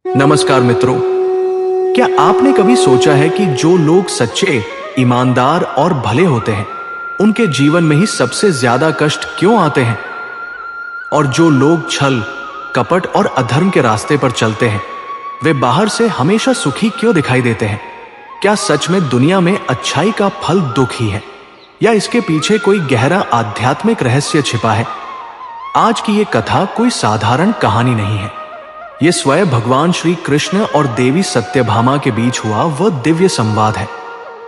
नमस्कार मित्रों, क्या आपने कभी सोचा है कि जो लोग सच्चे, ईमानदार और भले होते हैं, उनके जीवन में ही सबसे ज्यादा कष्ट क्यों आते हैं? और जो लोग छल, कपट और अधर्म के रास्ते पर चलते हैं, वे बाहर से हमेशा सुखी क्यों दिखाई देते हैं? क्या सच में दुनिया में अच्छाई का फल दुख ही है, या इसके पीछे कोई गहरा आध्यात्मिक रहस्य छिपा है? आज की ये कथा कोई साधारण कहानी नहीं है। ये स्वयं भगवान श्री कृष्ण और देवी सत्यभामा के बीच हुआ वह दिव्य संवाद है,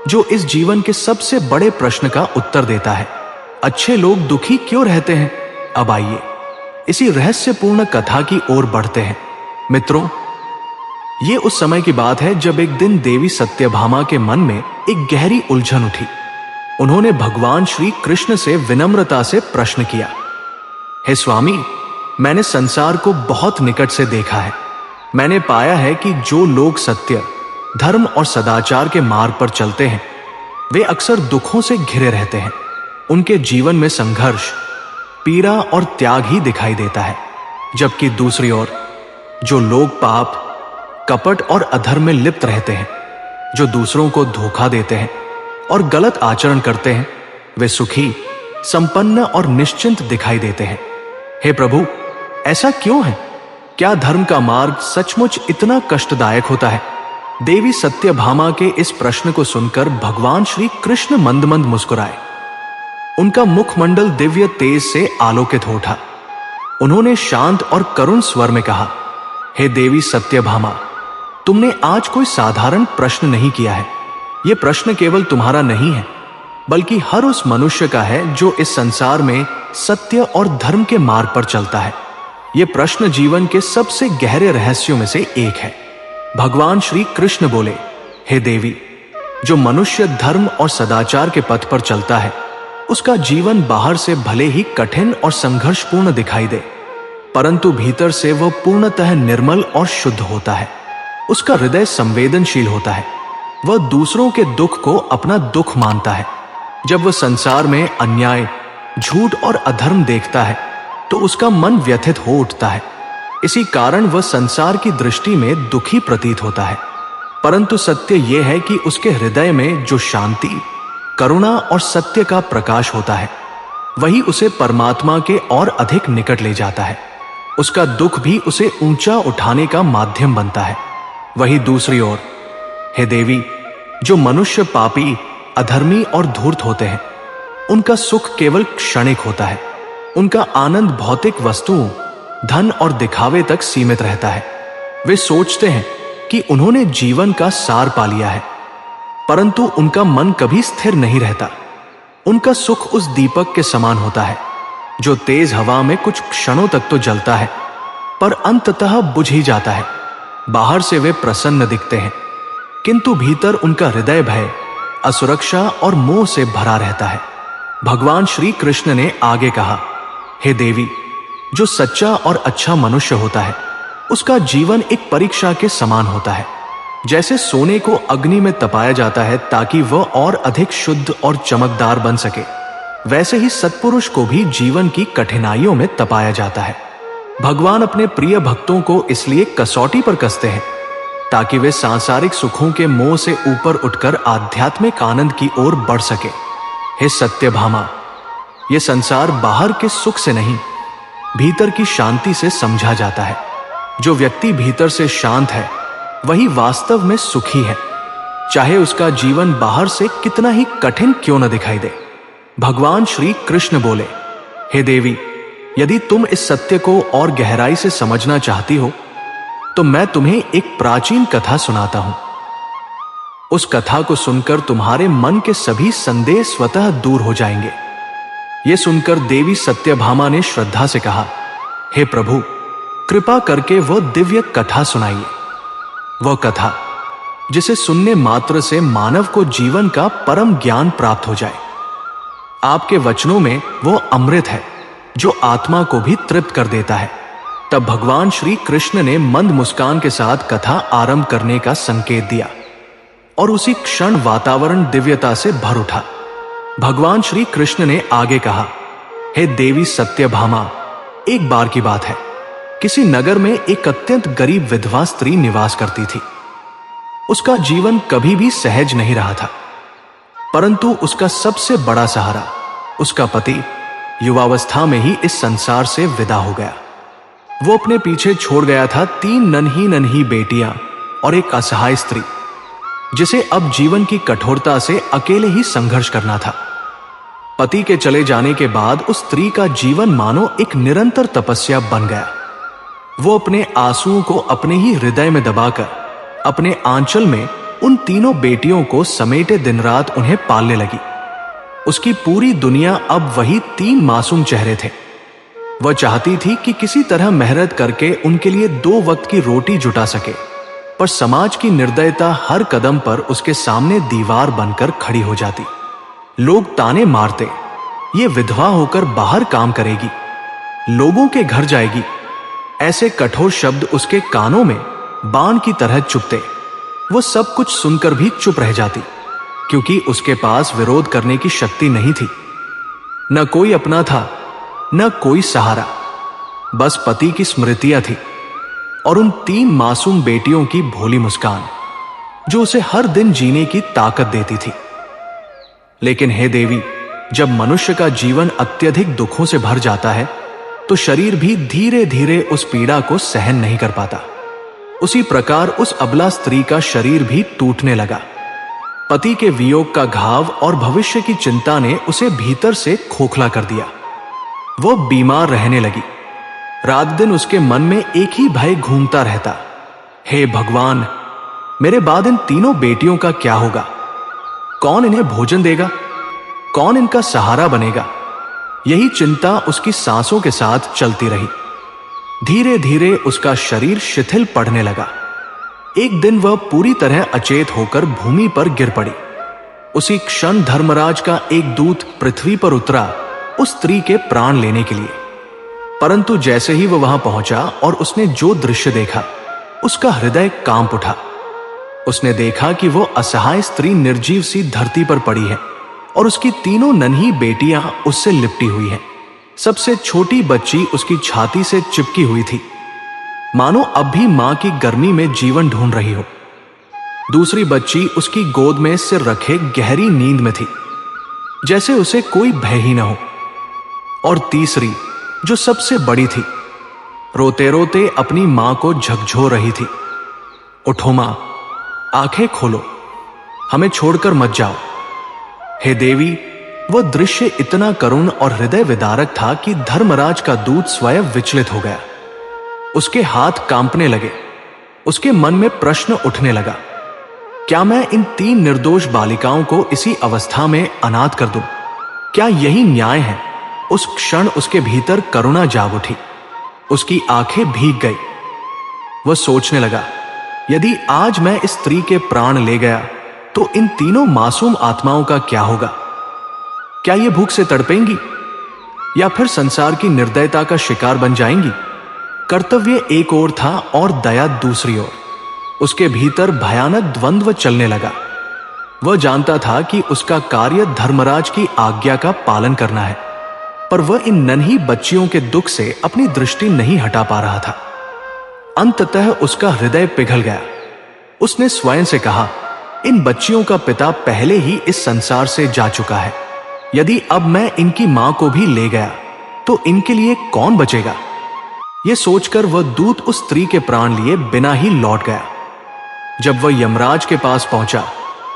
जो इस जीवन के सबसे बड़े प्रश्न का उत्तर देता है। अच्छे लोग दुखी क्यों रहते हैं? अब आइए इसी रहस्यपूर्ण कथा की ओर बढ़ते हैं। मित्रों, ये उस समय की बात है जब एक दिन देवी सत्यभामा के मन में एक गहरी उलझन उठी। उन्होंने भगवान श्री कृष्ण से विनम्रता से प्रश्न किया, हे स्वामी, मैंने संसार को बहुत निकट से देखा है। मैंने पाया है कि जो लोग सत्य, धर्म और सदाचार के मार्ग पर चलते हैं, वे अक्सर दुखों से घिरे रहते हैं। उनके जीवन में संघर्ष, पीड़ा और त्याग ही दिखाई देता है। जबकि दूसरी ओर जो लोग पाप, कपट और अधर्म में लिप्त रहते हैं, जो दूसरों को धोखा देते हैं और गलत आचरण करते हैं, वे सुखी, संपन्न और निश्चिंत दिखाई देते हैं। हे प्रभु, ऐसा क्यों है? क्या धर्म का मार्ग सचमुच इतना कष्टदायक होता है? देवी सत्यभामा के इस प्रश्न को सुनकर भगवान श्री कृष्ण मंद मंद मुस्कुराए। उनका मुखमंडल दिव्य तेज से आलोकित हो उठा। उन्होंने शांत और करुण स्वर में कहा, हे देवी सत्यभामा, तुमने आज कोई साधारण प्रश्न नहीं किया है। यह प्रश्न केवल तुम्हारा नहीं है, बल्कि हर उस मनुष्य का है जो इस संसार में सत्य और धर्म के मार्ग पर चलता है। यह प्रश्न जीवन के सबसे गहरे रहस्यों में से एक है। भगवान श्री कृष्ण बोले, हे देवी, जो मनुष्य धर्म और सदाचार के पथ पर चलता है, उसका जीवन बाहर से भले ही कठिन और संघर्षपूर्ण दिखाई दे, परंतु भीतर से वह पूर्णतः निर्मल और शुद्ध होता है। उसका हृदय संवेदनशील होता है। वह दूसरों के दुख को अपना दुख मानता है। जब वह संसार में अन्याय, झूठ और अधर्म देखता है, तो उसका मन व्यथित हो उठता है। इसी कारण वह संसार की दृष्टि में दुखी प्रतीत होता है। परंतु सत्य यह है कि उसके हृदय में जो शांति, करुणा और सत्य का प्रकाश होता है, वही उसे परमात्मा के और अधिक निकट ले जाता है। उसका दुख भी उसे ऊंचा उठाने का माध्यम बनता है। वही दूसरी ओर, हे देवी, जो मनुष्य पापी, अधर्मी और धूर्त होते हैं, उनका सुख केवल क्षणिक होता है। उनका आनंद भौतिक वस्तुओं, धन और दिखावे तक सीमित रहता है। वे सोचते हैं कि उन्होंने जीवन का सार पा लिया है, परंतु उनका मन कभी स्थिर नहीं रहता। उनका सुख उस दीपक के समान होता है, जो तेज हवा में कुछ क्षणों तक तो जलता है, पर अंततः बुझ ही जाता है। बाहर से वे प्रसन्न दिखते हैं, किंतु भीतर उनका हृदय भय, असुरक्षा और मोह से भरा रहता है। भगवान श्री कृष्ण ने आगे कहा, हे देवी, जो सच्चा और अच्छा मनुष्य होता है, उसका जीवन एक परीक्षा के समान होता है। जैसे सोने को अग्नि में तपाया जाता है ताकि वह और अधिक शुद्ध और चमकदार बन सके, वैसे ही सत्पुरुष को भी जीवन की कठिनाइयों में तपाया जाता है। भगवान अपने प्रिय भक्तों को इसलिए कसौटी पर कसते हैं, ताकि वे सांसारिक सुखों के मोह से ऊपर उठकर आध्यात्मिक आनंद की ओर बढ़ सके। हे सत्यभामा, यह संसार बाहर के सुख से नहीं, भीतर की शांति से समझा जाता है। जो व्यक्ति भीतर से शांत है, वही वास्तव में सुखी है, चाहे उसका जीवन बाहर से कितना ही कठिन क्यों न दिखाई दे। भगवान श्री कृष्ण बोले, हे देवी, यदि तुम इस सत्य को और गहराई से समझना चाहती हो, तो मैं तुम्हें एक प्राचीन कथा सुनाता हूं। उस कथा को सुनकर तुम्हारे मन के सभी संदेह स्वतः दूर हो जाएंगे। यह सुनकर देवी सत्यभामा ने श्रद्धा से कहा, हे प्रभु, कृपा करके वह दिव्य कथा सुनाइए। वह कथा जिसे सुनने मात्र से मानव को जीवन का परम ज्ञान प्राप्त हो जाए। आपके वचनों में वो अमृत है जो आत्मा को भी तृप्त कर देता है। तब भगवान श्री कृष्ण ने मंद मुस्कान के साथ कथा आरंभ करने का संकेत दिया, और उसी क्षण वातावरण दिव्यता से भर उठा। भगवान श्री कृष्ण ने आगे कहा, हे देवी सत्यभामा, एक बार की बात है किसी नगर में एक अत्यंत गरीब विधवा स्त्री निवास करती थी। उसका जीवन कभी भी सहज नहीं रहा था, परंतु उसका सबसे बड़ा सहारा उसका पति युवावस्था में ही इस संसार से विदा हो गया। वो अपने पीछे छोड़ गया था 3 नन्ही नन्ही बेटियां और एक असहाय स्त्री, जिसे अब जीवन की कठोरता से अकेले ही संघर्ष करना था। पति के चले जाने के बाद उस स्त्री का जीवन मानो एक निरंतर तपस्या बन गया। वो अपने आंसुओं को अपने ही हृदय में दबाकर अपने आंचल में उन तीनों बेटियों को समेटे दिन रात उन्हें पालने लगी। उसकी पूरी दुनिया अब वही 3 मासूम चेहरे थे। वह चाहती थी कि किसी तरह मेहनत करके उनके लिए 2 वक्त की रोटी जुटा सके, पर समाज की निर्दयता हर कदम पर उसके सामने दीवार बनकर खड़ी हो जाती। लोग ताने मारते, ये विधवा होकर बाहर काम करेगी, लोगों के घर जाएगी। ऐसे कठोर शब्द उसके कानों में बाण की तरह चुभते। वो सब कुछ सुनकर भी चुप रह जाती, क्योंकि उसके पास विरोध करने की शक्ति नहीं थी। न कोई अपना था, न कोई सहारा, बस पति की स्मृतियां थी और उन 3 मासूम बेटियों की भोली मुस्कान, जो उसे हर दिन जीने की ताकत देती थी। लेकिन हे देवी, जब मनुष्य का जीवन अत्यधिक दुखों से भर जाता है तो शरीर भी धीरे धीरे उस पीड़ा को सहन नहीं कर पाता। उसी प्रकार उस अबला स्त्री का शरीर भी टूटने लगा। पति के वियोग का घाव और भविष्य की चिंता ने उसे भीतर से खोखला कर दिया। वो बीमार रहने लगी। रात दिन उसके मन में एक ही भय घूमता रहता, हे भगवान, मेरे बाद इन तीनों बेटियों का क्या होगा? कौन इन्हें भोजन देगा? कौन इनका सहारा बनेगा? यही चिंता उसकी सांसों के साथ चलती रही। धीरे धीरे उसका शरीर शिथिल पड़ने लगा। एक दिन वह पूरी तरह अचेत होकर भूमि पर गिर पड़ी। उसी क्षण धर्मराज का एक दूत पृथ्वी पर उतरा उस स्त्री के प्राण लेने के लिए। परंतु जैसे ही वह वहां पहुंचा और उसने जो दृश्य देखा, उसका हृदय कांप उठा। उसने देखा कि वो असहाय स्त्री निर्जीव सी धरती पर पड़ी है और उसकी तीनों नन्ही बेटियां उससे लिपटी हुई हैं। सबसे छोटी बच्ची उसकी छाती से चिपकी हुई थी, मानो अब भी मां की गर्मी में जीवन ढूंढ रही हो। दूसरी बच्ची उसकी गोद में सिर रखे गहरी नींद में थी, जैसे उसे कोई भय ही न हो। और तीसरी, जो सबसे बड़ी थी, रोते रोते अपनी मां को झकझोर रही थी। उठो मां, आंखें खोलो, हमें छोड़कर मत जाओ। हे देवी, वह दृश्य इतना करुण और हृदय विदारक था कि धर्मराज का दूत स्वयं विचलित हो गया। उसके हाथ कांपने लगे। उसके मन में प्रश्न उठने लगा, क्या मैं इन 3 निर्दोष बालिकाओं को इसी अवस्था में अनाथ कर दूं? क्या यही न्याय है? उस क्षण उसके भीतर करुणा जाग उठी। उसकी आंखें भीग गई। वह सोचने लगा, यदि आज मैं इस स्त्री के प्राण ले गया तो इन तीनों मासूम आत्माओं का क्या होगा? क्या ये भूख से तड़पेंगी या फिर संसार की निर्दयता का शिकार बन जाएंगी? कर्तव्य एक ओर था और दया दूसरी ओर। उसके भीतर भयानक द्वंद्व चलने लगा। वह जानता था कि उसका कार्य धर्मराज की आज्ञा का पालन करना है, पर वह इन नन्ही बच्चियों के दुख से अपनी दृष्टि नहीं हटा पा रहा था। अंततः उसका हृदय पिघल गया। उसने स्वयं से कहा, इन बच्चियों का पिता पहले ही इस संसार से जा चुका है। यदि अब मैं इनकी मां को भी ले गया तो इनके लिए कौन बचेगा? यह सोचकर वह दूत उस स्त्री के प्राण लिए बिना ही लौट गया। जब वह यमराज के पास पहुंचा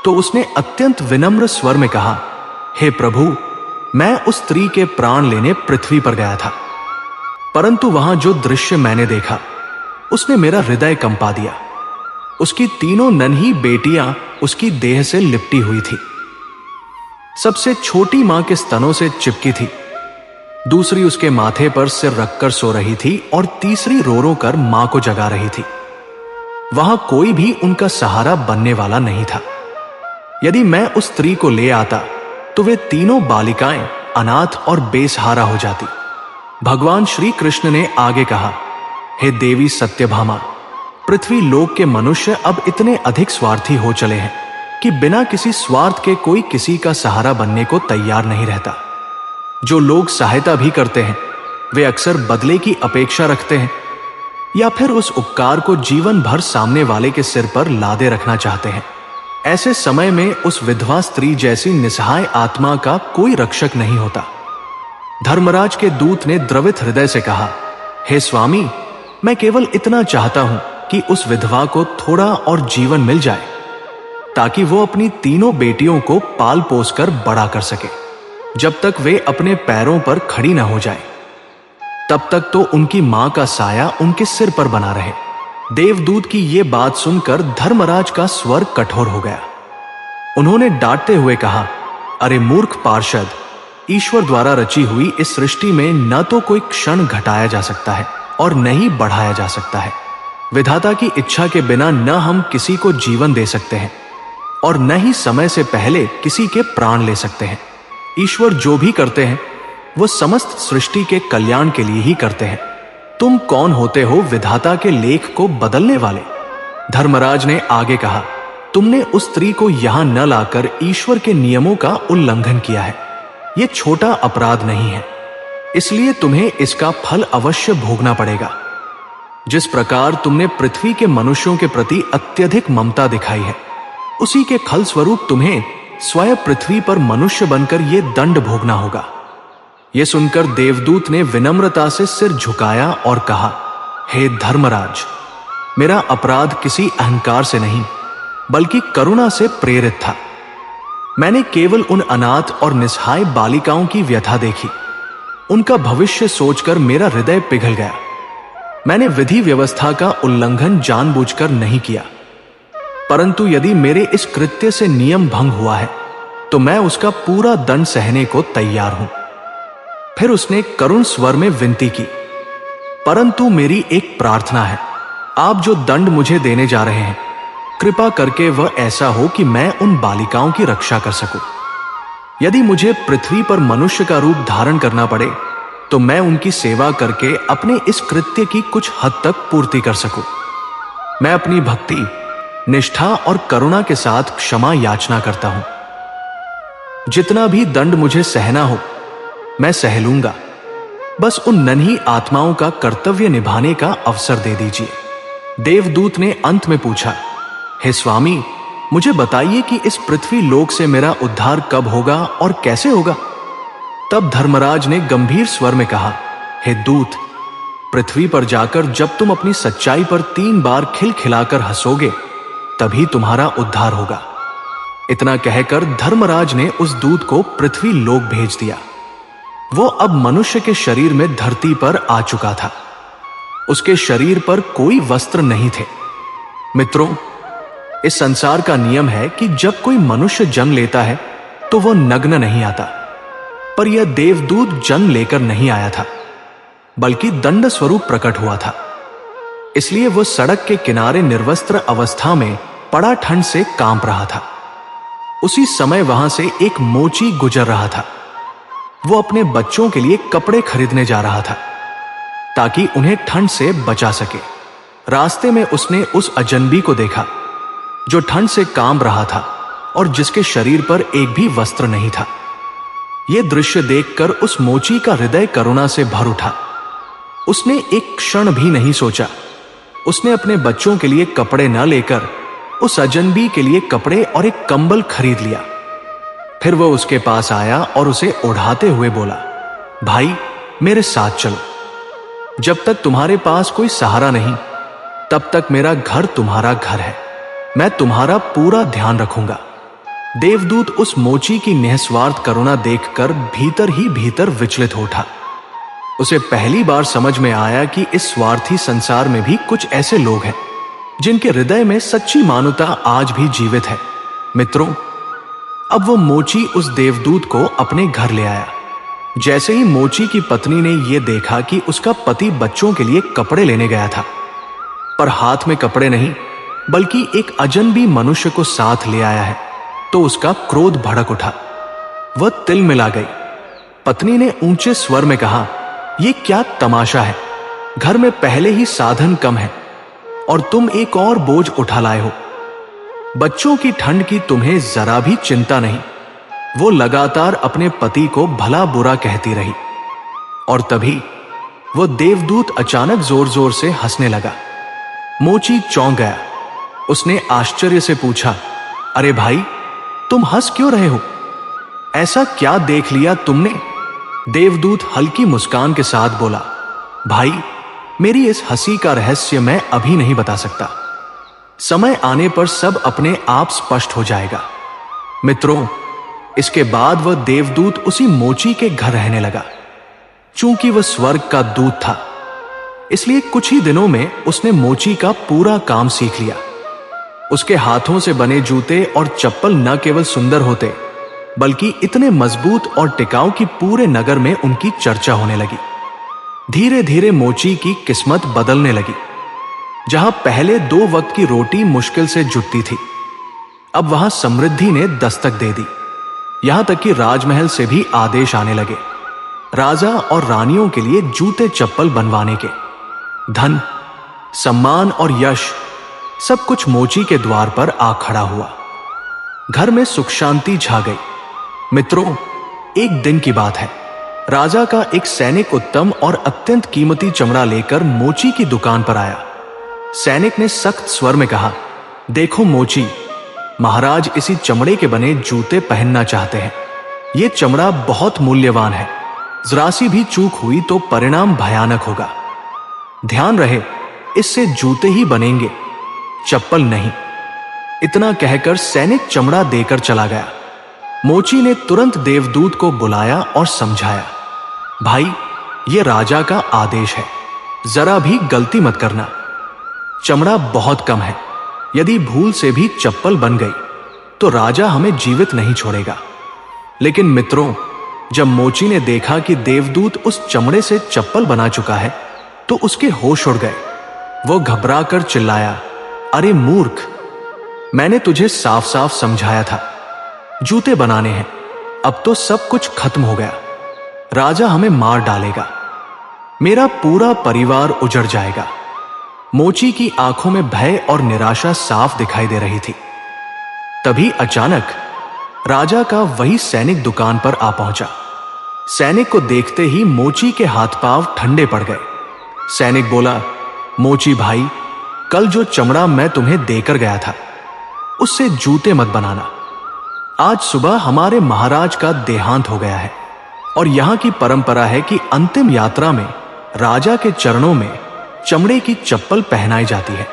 तो उसने अत्यंत विनम्र स्वर में कहा, हे प्रभु, मैं उस स्त्री के प्राण लेने पृथ्वी पर गया था, परंतु वहां जो दृश्य मैंने देखा उसने मेरा हृदय कंपा दिया। उसकी तीनों नन्ही बेटियां उसकी देह से लिपटी हुई थी। सबसे छोटी मां के स्तनों से चिपकी थी, दूसरी उसके माथे पर सिर रखकर सो रही थी और तीसरी रो रो कर मां को जगा रही थी। वहां कोई भी उनका सहारा बनने वाला नहीं था। यदि मैं उस स्त्री को ले आता तो वे तीनों बालिकाएं अनाथ और बेसहारा हो जाती। भगवान श्री कृष्ण ने आगे कहा, हे देवी सत्यभामा, पृथ्वी लोक के मनुष्य अब इतने अधिक स्वार्थी हो चले हैं कि बिना किसी स्वार्थ के कोई किसी का सहारा बनने को तैयार नहीं रहता। जो लोग सहायता भी करते हैं वे अक्सर बदले की अपेक्षा रखते हैं। या फिर उस उपकार को जीवन भर सामने वाले के सिर पर लादे रखना चाहते हैं। ऐसे समय में उस विधवा स्त्री जैसी निसहाय आत्मा का कोई रक्षक नहीं होता। धर्मराज के दूत ने द्रवित हृदय से कहा, हे स्वामी, मैं केवल इतना चाहता हूं कि उस विधवा को थोड़ा और जीवन मिल जाए, ताकि वो अपनी तीनों बेटियों को पाल पोस कर बड़ा कर सके। जब तक वे अपने पैरों पर खड़ी न हो जाए, तब तक तो उनकी मां का साया उनके सिर पर बना रहे। देवदूत की यह बात सुनकर धर्मराज का स्वर कठोर हो गया। उन्होंने डांटते हुए कहा, अरे मूर्ख पार्षद, ईश्वर द्वारा रची हुई इस सृष्टि में न तो कोई क्षण घटाया जा सकता है और न ही बढ़ाया जा सकता है। विधाता की इच्छा के बिना न हम किसी को जीवन दे सकते हैं और न ही समय से पहले किसी के प्राण ले सकते हैं। ईश्वर जो भी करते हैं वो समस्त सृष्टि के कल्याण के लिए ही करते हैं। तुम कौन होते हो विधाता के लेख को बदलने वाले? धर्मराज ने आगे कहा, तुमने उस स्त्री को यहां न लाकर ईश्वर के नियमों का उल्लंघन किया है। यह छोटा अपराध नहीं है, इसलिए तुम्हें इसका फल अवश्य भोगना पड़ेगा। जिस प्रकार तुमने पृथ्वी के मनुष्यों के प्रति अत्यधिक ममता दिखाई है, उसी के फल स्वरूप तुम्हें स्वयं पृथ्वी पर मनुष्य बनकर यह दंड भोगना होगा। यह सुनकर देवदूत ने विनम्रता से सिर झुकाया और कहा, हे धर्मराज, मेरा अपराध किसी अहंकार से नहीं बल्कि करुणा से प्रेरित था। मैंने केवल उन अनाथ और निसहाय बालिकाओं की व्यथा देखी। उनका भविष्य सोचकर मेरा हृदय पिघल गया। मैंने विधि व्यवस्था का उल्लंघन जानबूझकर नहीं किया, परंतु यदि मेरे इस कृत्य से नियम भंग हुआ है तो मैं उसका पूरा दंड सहने को तैयार हूं। फिर उसने करुण स्वर में विनती की, परंतु मेरी एक प्रार्थना है। आप जो दंड मुझे देने जा रहे हैं, कृपा करके वह ऐसा हो कि मैं उन बालिकाओं की रक्षा कर सकूं। यदि मुझे पृथ्वी पर मनुष्य का रूप धारण करना पड़े तो मैं उनकी सेवा करके अपने इस कृत्य की कुछ हद तक पूर्ति कर सकूं। मैं अपनी भक्ति, निष्ठा और करुणा के साथ क्षमा याचना करता हूं। जितना भी दंड मुझे सहना हो मैं सह लूंगा। बस उन नन्ही आत्माओं का कर्तव्य निभाने का अवसर दे दीजिए। देवदूत ने अंत में पूछा, हे स्वामी, मुझे बताइए कि इस पृथ्वी लोक से मेरा उद्धार कब होगा और कैसे होगा? तब धर्मराज ने गंभीर स्वर में कहा, हे दूत, पृथ्वी पर जाकर जब तुम अपनी सच्चाई पर 3 बार खिलखिलाकर हंसोगे तभी तुम्हारा उद्धार होगा। इतना कहकर धर्मराज ने उस दूत को पृथ्वी लोक भेज दिया। वो अब मनुष्य के शरीर में धरती पर आ चुका था। उसके शरीर पर कोई वस्त्र नहीं थे। मित्रों, इस संसार का नियम है कि जब कोई मनुष्य जन्म लेता है तो वह नग्न नहीं आता, पर यह देवदूत जन्म लेकर नहीं आया था बल्कि दंड स्वरूप प्रकट हुआ था। इसलिए वह सड़क के किनारे निर्वस्त्र अवस्था में पड़ा ठंड से कांप रहा था। उसी समय वहां से एक मोची गुजर रहा था। वो अपने बच्चों के लिए कपड़े खरीदने जा रहा था ताकि उन्हें ठंड से बचा सके। रास्ते में उसने उस अजनबी को देखा जो ठंड से कांप रहा था और जिसके शरीर पर एक भी वस्त्र नहीं था। यह दृश्य देखकर उस मोची का हृदय करुणा से भर उठा। उसने एक क्षण भी नहीं सोचा। उसने अपने बच्चों के लिए कपड़े न लेकर उस अजनबी के लिए कपड़े और एक कंबल खरीद लिया। फिर वह उसके पास आया और उसे ओढ़ाते हुए बोला, भाई, मेरे साथ चलो। जब तक तुम्हारे पास कोई सहारा नहीं, तब तक मेरा घर तुम्हारा घर है। मैं तुम्हारा पूरा ध्यान रखूंगा। देवदूत उस मोची की निस्वार्थ करुणा देखकर भीतर ही भीतर विचलित हो उठा। उसे पहली बार समझ में आया कि इस स्वार्थी संसार में भी कुछ ऐसे लोग हैं जिनके हृदय में सच्ची मानवता आज भी जीवित है। मित्रों, अब वो मोची उस देवदूत को अपने घर ले आया। जैसे ही मोची की पत्नी ने यह देखा कि उसका पति बच्चों के लिए कपड़े लेने गया था, पर हाथ में कपड़े नहीं बल्कि एक अजनबी मनुष्य को साथ ले आया है, तो उसका क्रोध भड़क उठा। वह तिल मिला गई। पत्नी ने ऊंचे स्वर में कहा, यह क्या तमाशा है? घर में पहले ही साधन कम है और तुम एक और बोझ उठा लाए हो। बच्चों की ठंड की तुम्हें जरा भी चिंता नहीं। वो लगातार अपने पति को भला बुरा कहती रही और तभी वो देवदूत अचानक जोर जोर से हंसने लगा। मोची चौंक गया। उसने आश्चर्य से पूछा, अरे भाई, तुम हंस क्यों रहे हो? ऐसा क्या देख लिया तुमने? देवदूत हल्की मुस्कान के साथ बोला, भाई, मेरी इस हंसी का रहस्य मैं अभी नहीं बता सकता। समय आने पर सब अपने आप स्पष्ट हो जाएगा। मित्रों, इसके बाद वह देवदूत उसी मोची के घर रहने लगा। चूंकि वह स्वर्ग का दूत था, इसलिए कुछ ही दिनों में उसने मोची का पूरा काम सीख लिया। उसके हाथों से बने जूते और चप्पल न केवल सुंदर होते, बल्कि इतने मजबूत और टिकाऊ कि पूरे नगर में उनकी चर्चा होने लगी। धीरे धीरे मोची की किस्मत बदलने लगी। जहां पहले 2 वक्त की रोटी मुश्किल से जुटती थी, अब वहां समृद्धि ने दस्तक दे दी। यहां तक कि राजमहल से भी आदेश आने लगे, राजा और रानियों के लिए जूते चप्पल बनवाने के। धन, सम्मान और यश सब कुछ मोची के द्वार पर आ खड़ा हुआ। घर में सुख शांति छा गई। मित्रों, एक दिन की बात है। राजा का एक सैनिक उत्तम और अत्यंत कीमती चमड़ा लेकर मोची की दुकान पर आया। सैनिक ने सख्त स्वर में कहा, देखो मोची, महाराज इसी चमड़े के बने जूते पहनना चाहते हैं। यह चमड़ा बहुत मूल्यवान है। जरा सी भी चूक हुई तो परिणाम भयानक होगा। ध्यान रहे, इससे जूते ही बनेंगे, चप्पल नहीं। इतना कहकर सैनिक चमड़ा देकर चला गया। मोची ने तुरंत देवदूत को बुलाया और समझाया, भाई, यह राजा का आदेश है, जरा भी गलती मत करना। चमड़ा बहुत कम है, यदि भूल से भी चप्पल बन गई तो राजा हमें जीवित नहीं छोड़ेगा। लेकिन मित्रों, जब मोची ने देखा कि देवदूत उस चमड़े से चप्पल बना चुका है, तो उसके होश उड़ गए। वो घबरा कर चिल्लाया, अरे मूर्ख, मैंने तुझे साफ साफ समझाया था, जूते बनाने हैं। अब तो सब कुछ खत्म हो गया। राजा हमें मार डालेगा, मेरा पूरा परिवार उजड़ जाएगा। मोची की आंखों में भय और निराशा साफ दिखाई दे रही थी। तभी अचानक राजा का वही सैनिक दुकान पर आ पहुंचा। सैनिक को देखते ही मोची के हाथ पांव ठंडे पड़ गए। सैनिक बोला, मोची भाई, कल जो चमड़ा मैं तुम्हें देकर गया था, उससे जूते मत बनाना। आज सुबह हमारे महाराज का देहांत हो गया है और यहां की परंपरा है कि अंतिम यात्रा में राजा के चरणों में चमड़े की चप्पल पहनाई जाती है।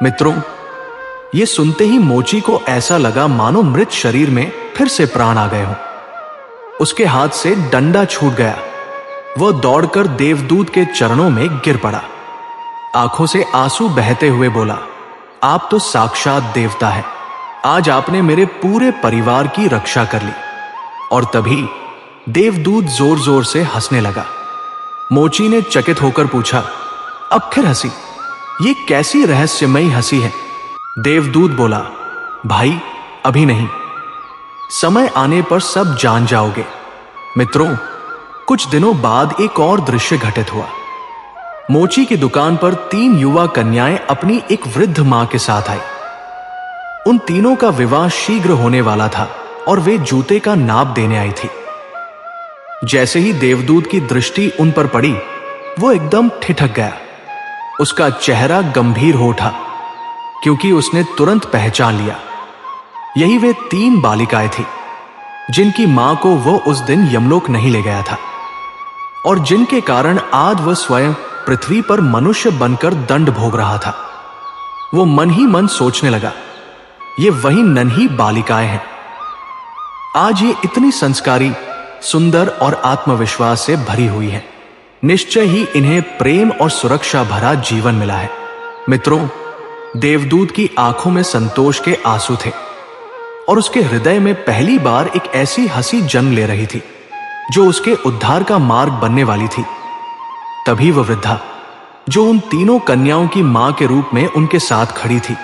मित्रों, यह सुनते ही मोची को ऐसा लगा मानो मृत शरीर में फिर से प्राण आ गए हों। उसके हाथ से डंडा छूट गया। वह दौड़कर देवदूत के चरणों में गिर पड़ा। आंखों से आंसू बहते हुए बोला, आप तो साक्षात देवता है। आज आपने मेरे पूरे परिवार की रक्षा कर ली। और तभी देवदूत जोर जोर से हंसने लगा। मोची ने चकित होकर पूछा, अब फिर हंसी? ये कैसी रहस्यमयी हंसी है? देवदूत बोला, भाई, अभी नहीं, समय आने पर सब जान जाओगे। मित्रों, कुछ दिनों बाद एक और दृश्य घटित हुआ। मोची की दुकान पर 3 युवा कन्याएं अपनी एक वृद्ध मां के साथ आई। उन तीनों का विवाह शीघ्र होने वाला था और वे जूते का नाप देने आई थी। जैसे ही देवदूत की दृष्टि उन पर पड़ी, वो एकदम ठिठक गया। उसका चेहरा गंभीर हो उठा, क्योंकि उसने तुरंत पहचान लिया, यही वे 3 बालिकाएं थीं, जिनकी मां को वो उस दिन यमलोक नहीं ले गया था और जिनके कारण आज वह स्वयं पृथ्वी पर मनुष्य बनकर दंड भोग रहा था। वो मन ही मन सोचने लगा, ये वही नन्ही बालिकाएं हैं। आज ये इतनी संस्कारी, सुंदर और आत्मविश्वास से भरी हुई है। निश्चय ही इन्हें प्रेम और सुरक्षा भरा जीवन मिला है। मित्रों, देवदूत की आंखों में संतोष के आंसू थे और उसके हृदय में पहली बार एक ऐसी हंसी जन्म ले रही थी जो उसके उद्धार का मार्ग बनने वाली थी। तभी वह वृद्धा, जो उन तीनों कन्याओं की मां के रूप में उनके साथ खड़ी थी,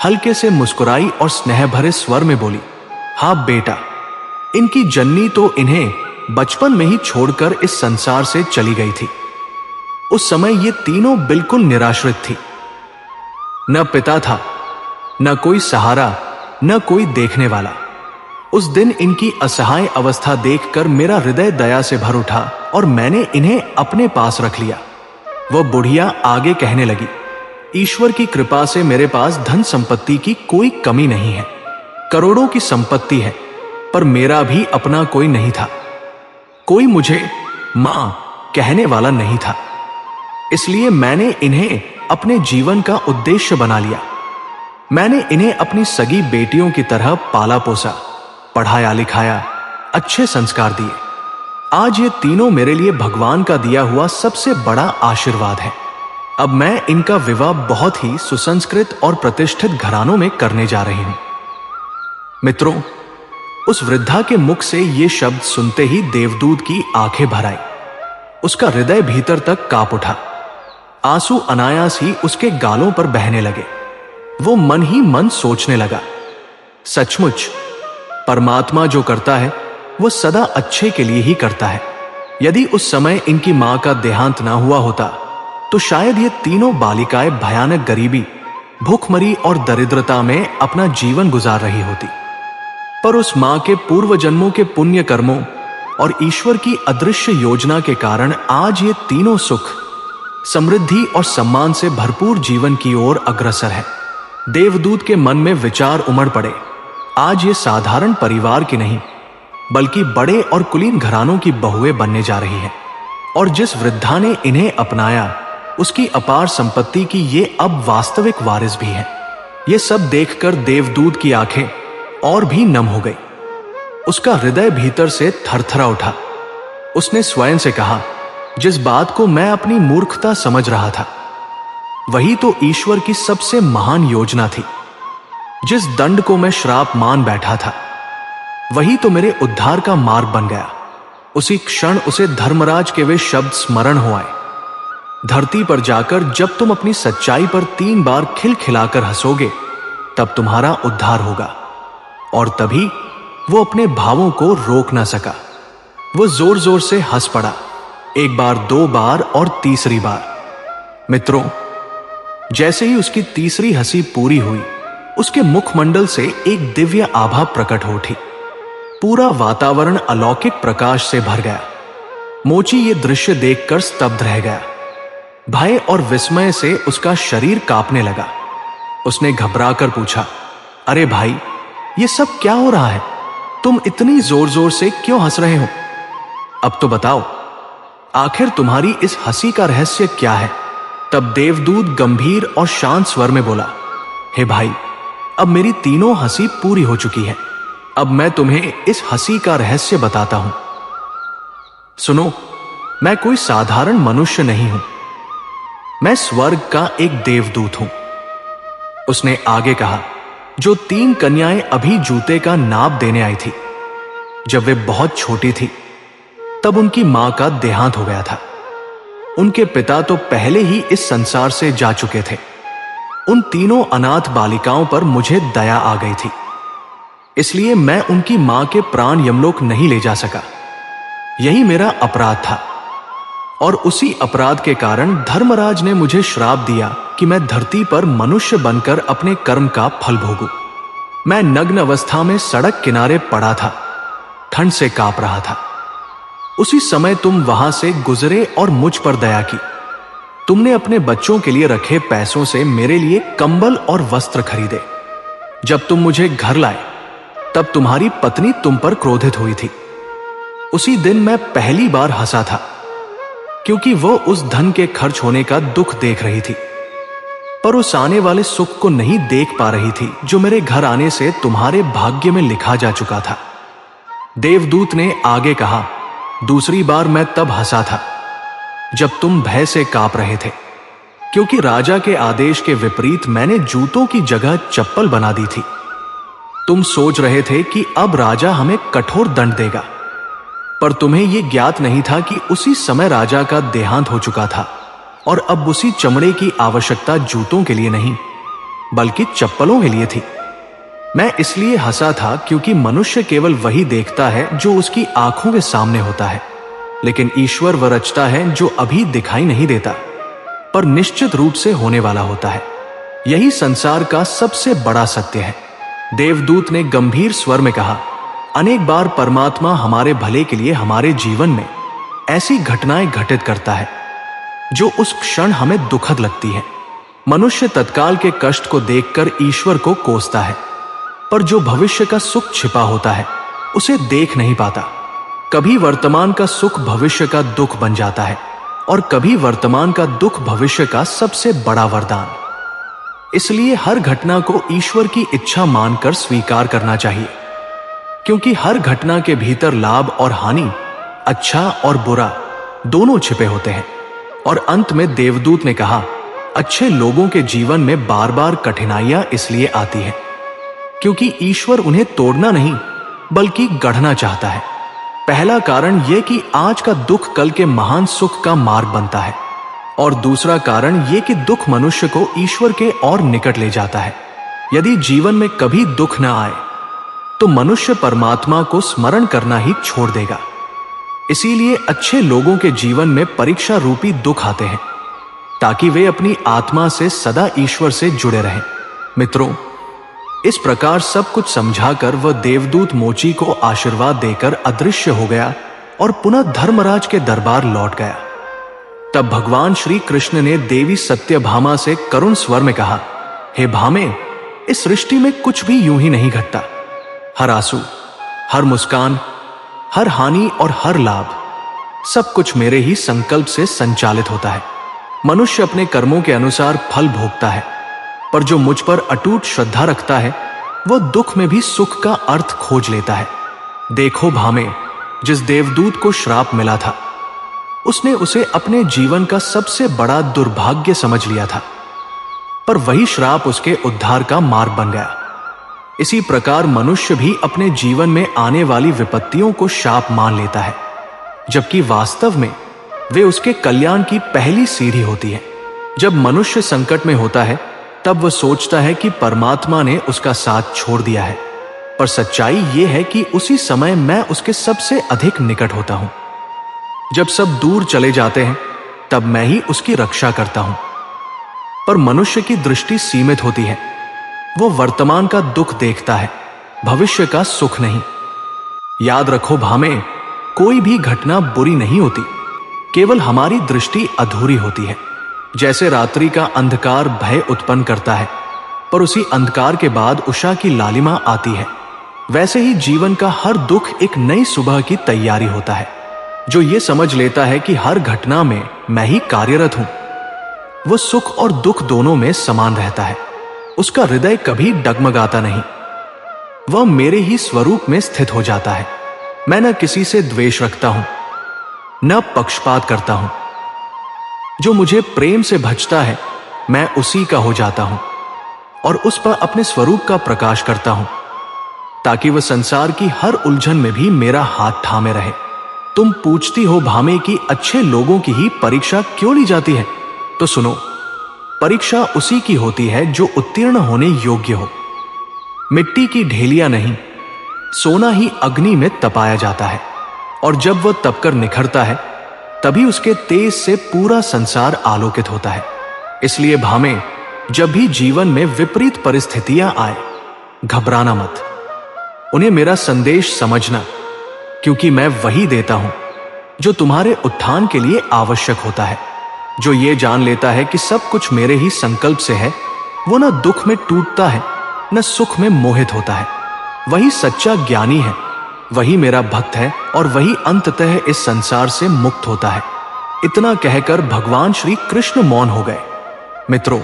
हल्के से मुस्कुराई और स्नेह भरे स्वर में बोली, हाँ बेटा, इनकी जननी तो इन्हें बचपन में ही छोड़कर इस संसार से चली गई थी। उस समय ये तीनों बिल्कुल निराश्रित थी। न पिता था, न कोई सहारा, न कोई देखने वाला। उस दिन इनकी असहाय अवस्था देखकर मेरा हृदय दया से भर उठा और मैंने इन्हें अपने पास रख लिया। वह बुढ़िया आगे कहने लगी, ईश्वर की कृपा से मेरे पास धन संपत्ति की कोई कमी नहीं है। करोड़ों की संपत्ति है, पर मेरा भी अपना कोई नहीं था। कोई मुझे मां कहने वाला नहीं था। इसलिए मैंने इन्हें अपने जीवन का उद्देश्य बना लिया। मैंने इन्हें अपनी सगी बेटियों की तरह पाला पोसा, पढ़ाया लिखाया, अच्छे संस्कार दिए। आज ये तीनों मेरे लिए भगवान का दिया हुआ सबसे बड़ा आशीर्वाद है। अब मैं इनका विवाह बहुत ही सुसंस्कृत और प्रतिष्ठित घरानों में करने जा रही हूं। मित्रों, उस वृद्धा के मुख से ये शब्द सुनते ही देवदूत की आंखें भर आई। उसका हृदय भीतर तक कांप उठा। आंसू अनायास ही उसके गालों पर बहने लगे। वो मन ही मन सोचने लगा, सचमुच परमात्मा जो करता है वो सदा अच्छे के लिए ही करता है। यदि उस समय इनकी मां का देहांत ना हुआ होता तो शायद ये तीनों बालिकाएं भयानक गरीबी, भूखमरी और दरिद्रता में अपना जीवन गुजार रही होती। पर उस मां के पूर्व जन्मों के पुण्य कर्मों और ईश्वर की अदृश्य योजना के कारण आज ये तीनों सुख, समृद्धि और सम्मान से भरपूर जीवन की ओर अग्रसर है। देवदूत के मन में विचार उमड़ पड़े। आज ये साधारण परिवार की नहीं, बल्कि बड़े और कुलीन घरानों की बहुएं बनने जा रही है। और जिस वृद्धा ने इन्हें अपनाया, उसकी अपार संपत्ति की ये अब वास्तविक वारिस भी है। ये सब देखकर देवदूत की आंखें और भी नम हो गई। उसका हृदय भीतर से थरथरा उठा। उसने स्वयं से कहा, जिस बात को मैं अपनी मूर्खता समझ रहा था, वही तो ईश्वर की सबसे महान योजना थी। जिस दंड को मैं श्राप मान बैठा था, वही तो मेरे उद्धार का मार्ग बन गया। उसी क्षण उसे धर्मराज के वे शब्द स्मरण हो आए, धरती पर जाकर जब तुम अपनी सच्चाई पर 3 बार खिलखिलाकर हंसोगे, तब तुम्हारा उद्धार होगा। और तभी वो अपने भावों को रोक ना सका। वो जोर जोर से हंस पड़ा, 1 बार, 2 बार और तीसरी बार। मित्रों, जैसे ही उसकी तीसरी हंसी पूरी हुई, उसके मुखमंडल से एक दिव्य आभा प्रकट हो उठी। पूरा वातावरण अलौकिक प्रकाश से भर गया। मोची ये दृश्य देखकर स्तब्ध रह गया। भय और विस्मय से उसका शरीर कांपने लगा। उसने घबराकर पूछा, अरे भाई, ये सब क्या हो रहा है? तुम इतनी जोर जोर से क्यों हंस रहे हो? अब तो बताओ, आखिर तुम्हारी इस हंसी का रहस्य क्या है? तब देवदूत गंभीर और शांत स्वर में बोला, हे भाई, अब मेरी तीनों हंसी पूरी हो चुकी है। अब मैं तुम्हें इस हंसी का रहस्य बताता हूं। सुनो, मैं कोई साधारण मनुष्य नहीं हूं, मैं स्वर्ग का एक देवदूत हूं। उसने आगे कहा, जो 3 कन्याएं अभी जूते का नाप देने आई थी, जब वे बहुत छोटी थी, तब उनकी मां का देहांत हो गया था। उनके पिता तो पहले ही इस संसार से जा चुके थे। उन तीनों अनाथ बालिकाओं पर मुझे दया आ गई थी, इसलिए मैं उनकी मां के प्राण यमलोक नहीं ले जा सका। यही मेरा अपराध था। और उसी अपराध के कारण धर्मराज ने मुझे श्राप दिया कि मैं धरती पर मनुष्य बनकर अपने कर्म का फल भोगूं। मैं नग्न अवस्था में सड़क किनारे पड़ा था, ठंड से कांप रहा था। उसी समय तुम वहां से गुजरे और मुझ पर दया की। तुमने अपने बच्चों के लिए रखे पैसों से मेरे लिए कंबल और वस्त्र खरीदे। जब तुम मुझे घर लाए, तब तुम्हारी पत्नी तुम पर क्रोधित हुई थी। उसी दिन मैं पहली बार हंसा था, क्योंकि वो उस धन के खर्च होने का दुख देख रही थी, पर उस आने वाले सुख को नहीं देख पा रही थी जो मेरे घर आने से तुम्हारे भाग्य में लिखा जा चुका था। देवदूत ने आगे कहा, दूसरी बार मैं तब हंसा था जब तुम भय से कांप रहे थे, क्योंकि राजा के आदेश के विपरीत मैंने जूतों की जगह चप्पल बना दी थी। तुम सोच रहे थे कि अब राजा हमें कठोर दंड देगा, पर तुम्हें यह ज्ञात नहीं था कि उसी समय राजा का देहांत हो चुका था और अब उसी चमड़े की आवश्यकता जूतों के लिए नहीं, बल्कि चप्पलों के लिए थी। मैं इसलिए हंसा था क्योंकि मनुष्य केवल वही देखता है जो उसकी आंखों के सामने होता है, लेकिन ईश्वर वह रचता है जो अभी दिखाई नहीं देता, पर निश्चित रूप से होने वाला होता है। यही संसार का सबसे बड़ा सत्य है। देवदूत ने गंभीर स्वर में कहा, अनेक बार परमात्मा हमारे भले के लिए हमारे जीवन में ऐसी घटनाएं घटित करता है जो उस क्षण हमें दुखद लगती है। मनुष्य तत्काल के कष्ट को देखकर ईश्वर को कोसता है, पर जो भविष्य का सुख छिपा होता है उसे देख नहीं पाता। कभी वर्तमान का सुख भविष्य का दुख बन जाता है और कभी वर्तमान का दुख भविष्य का सबसे बड़ा वरदान। इसलिए हर घटना को ईश्वर की इच्छा मानकर स्वीकार करना चाहिए, क्योंकि हर घटना के भीतर लाभ और हानि, अच्छा और बुरा दोनों छिपे होते हैं। और अंत में देवदूत ने कहा, अच्छे लोगों के जीवन में बार बार कठिनाइयां इसलिए आती हैं क्योंकि ईश्वर उन्हें तोड़ना नहीं बल्कि गढ़ना चाहता है। पहला कारण यह कि आज का दुख कल के महान सुख का मार्ग बनता है, और दूसरा कारण यह कि दुख मनुष्य को ईश्वर के और निकट ले जाता है। यदि जीवन में कभी दुख न आए तो मनुष्य परमात्मा को स्मरण करना ही छोड़ देगा। इसीलिए अच्छे लोगों के जीवन में परीक्षा रूपी दुख आते हैं ताकि वे अपनी आत्मा से सदा ईश्वर से जुड़े रहें। मित्रों, इस प्रकार सब कुछ समझाकर वह देवदूत मोची को आशीर्वाद देकर अदृश्य हो गया और पुनः धर्मराज के दरबार लौट गया। तब भगवान श्री कृष्ण ने देवी सत्यभामा से करुण स्वर में कहा, हे भामे, इस सृष्टि में कुछ भी यूं ही नहीं घटता। हर आंसू, हर मुस्कान, हर हानि और हर लाभ सब कुछ मेरे ही संकल्प से संचालित होता है। मनुष्य अपने कर्मों के अनुसार फल भोगता है, पर जो मुझ पर अटूट श्रद्धा रखता है वह दुख में भी सुख का अर्थ खोज लेता है। देखो भामे, जिस देवदूत को श्राप मिला था उसने उसे अपने जीवन का सबसे बड़ा दुर्भाग्य समझ लिया था, पर वही श्राप उसके उद्धार का मार्ग बन गया। इसी प्रकार मनुष्य भी अपने जीवन में आने वाली विपत्तियों को शाप मान लेता है, जबकि वास्तव में वे उसके कल्याण की पहली सीढ़ी होती है। जब मनुष्य संकट में होता है तब वह सोचता है कि परमात्मा ने उसका साथ छोड़ दिया है, पर सच्चाई यह है कि उसी समय मैं उसके सबसे अधिक निकट होता हूं। जब सब दूर चले जाते हैं तब मैं ही उसकी रक्षा करता हूं। पर मनुष्य की दृष्टि सीमित होती है, वो वर्तमान का दुख देखता है, भविष्य का सुख नहीं। याद रखो भामे, कोई भी घटना बुरी नहीं होती, केवल हमारी दृष्टि अधूरी होती है। जैसे रात्रि का अंधकार भय उत्पन्न करता है, पर उसी अंधकार के बाद उषा की लालिमा आती है, वैसे ही जीवन का हर दुख एक नई सुबह की तैयारी होता है। जो ये समझ लेता है कि हर घटना में मैं ही कार्यरत हूं, वह सुख और दुख दोनों में समान रहता है। उसका हृदय कभी डगमगाता नहीं, वह मेरे ही स्वरूप में स्थित हो जाता है। मैं न किसी से द्वेष रखता हूं, न पक्षपात करता हूं। जो मुझे प्रेम से भजता है मैं उसी का हो जाता हूं और उस पर अपने स्वरूप का प्रकाश करता हूं, ताकि वह संसार की हर उलझन में भी मेरा हाथ थामे रहे। तुम पूछती हो भामे कि अच्छे लोगों की ही परीक्षा क्यों ली जाती है? तो सुनो, परीक्षा उसी की होती है जो उत्तीर्ण होने योग्य हो। मिट्टी की ढेलियां नहीं, सोना ही अग्नि में तपाया जाता है, और जब वह तपकर निखरता है तभी उसके तेज से पूरा संसार आलोकित होता है। इसलिए भामे, जब भी जीवन में विपरीत परिस्थितियां आए, घबराना मत। उन्हें मेरा संदेश समझना, क्योंकि मैं वही देता हूं जो तुम्हारे उत्थान के लिए आवश्यक होता है। जो ये जान लेता है कि सब कुछ मेरे ही संकल्प से है, वो न दुख में टूटता है न सुख में मोहित होता है। वही सच्चा ज्ञानी है, वही मेरा भक्त है, और वही अंततः इस संसार से मुक्त होता है। इतना कहकर भगवान श्री कृष्ण मौन हो गए। मित्रों,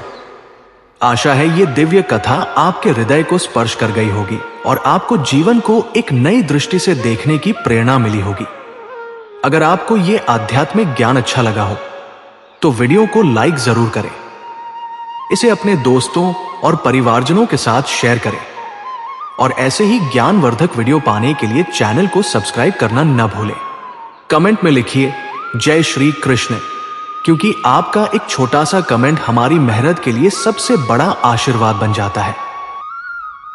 आशा है ये दिव्य कथा आपके हृदय को स्पर्श कर गई होगी और आपको जीवन को एक नई दृष्टि से देखने की प्रेरणा मिली होगी। अगर आपको ये आध्यात्मिक ज्ञान अच्छा लगा हो तो वीडियो को लाइक जरूर करें, इसे अपने दोस्तों और परिवारजनों के साथ शेयर करें, और ऐसे ही ज्ञानवर्धक वीडियो पाने के लिए चैनल को सब्सक्राइब करना न भूलें। कमेंट में लिखिए जय श्री कृष्ण, क्योंकि आपका एक छोटा सा कमेंट हमारी मेहनत के लिए सबसे बड़ा आशीर्वाद बन जाता है।